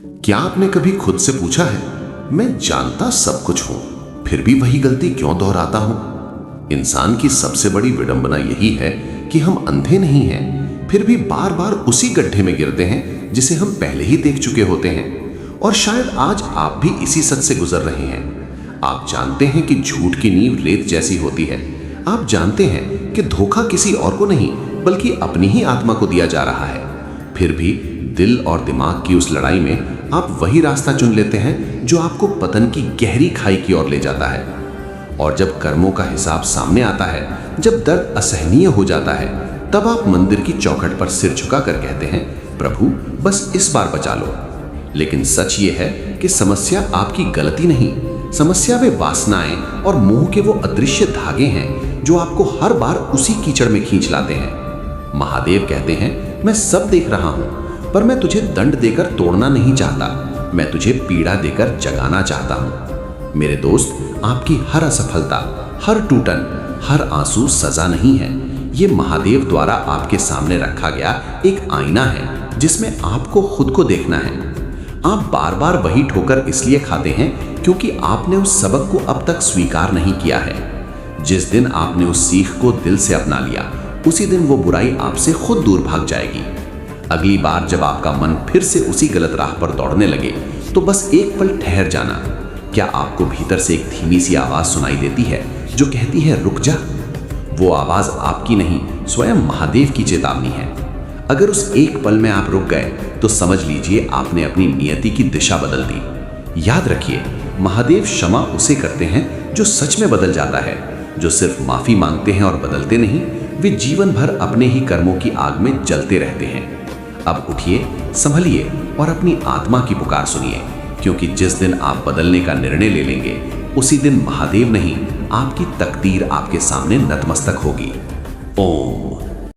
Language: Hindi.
क्या आपने कभी खुद से पूछा है, मैं जानता सब कुछ हूं, फिर भी वही गलती क्यों दोहराता हूं? इंसान की सबसे बड़ी विडंबना यही है कि हम अंधे नहीं हैं, फिर भी बार बार उसी गड्ढे में गिरते हैं जिसे हम पहले ही देख चुके होते हैं। और शायद आज आप भी इसी सच से गुजर रहे हैं। आप जानते हैं कि झूठ की नींव रेत जैसी होती है। आप जानते हैं कि धोखा किसी और को नहीं बल्कि अपनी ही आत्मा को दिया जा रहा है। फिर भी दिल और दिमाग की उस लड़ाई में आप वही रास्ता चुन लेते हैं जो आपको पतन की गहरी खाई की ओर ले जाता है। और जब कर्मों का हिसाब सामने आता है, जब दर्द असहनीय हो जाता है, तब आप मंदिर की चौखट पर सिर झुकाकर कहते हैं, प्रभु बस इस बार बचा लो। लेकिन सच ये है कि समस्या आपकी गलती नहीं, समस्या वे वासनाएं और मोह के वो अदृश्य धागे हैं जो आपको हर बार उसी कीचड़ में खींच लाते हैं। महादेव कहते हैं, मैं सब देख रहा हूं, पर मैं तुझे दंड देकर तोड़ना नहीं चाहता, मैं तुझे पीड़ा देकर जगाना चाहता हूं। मेरे दोस्त, आपकी हर असफलता, हर टूटन, हर आंसू सजा नहीं है। ये महादेव द्वारा आपके सामने रखा गया एक आईना है जिसमें आपको खुद को देखना है। आप बार बार वही ठोकर इसलिए खाते हैं क्योंकि आपने उस सबक को अब तक स्वीकार नहीं किया है। जिस दिन आपने उस सीख को दिल से अपना लिया, उसी दिन वो बुराई आपसे खुद दूर भाग जाएगी। अगली बार जब आपका मन फिर से उसी गलत राह पर दौड़ने लगे, तो बस एक पल ठहर जाना। क्या आपको भीतर से एक धीमी सी आवाज सुनाई देती है जो कहती है रुक जा? वो आवाज आपकी नहीं, स्वयं महादेव की चेतावनी है। अगर उस एक पल में आप रुक गए तो समझ लीजिए आपने अपनी नियति की दिशा बदल दी। याद रखिए, महादेव क्षमा उसे करते हैं जो सच में बदल जाता है। जो सिर्फ माफी मांगते हैं और बदलते नहीं, वे जीवन भर अपने ही कर्मों की आग में जलते रहते हैं। अब उठिए, संभलिए और अपनी आत्मा की पुकार सुनिए, क्योंकि जिस दिन आप बदलने का निर्णय ले लेंगे, उसी दिन महादेव नहीं, आपकी तकदीर आपके सामने नतमस्तक होगी। ओम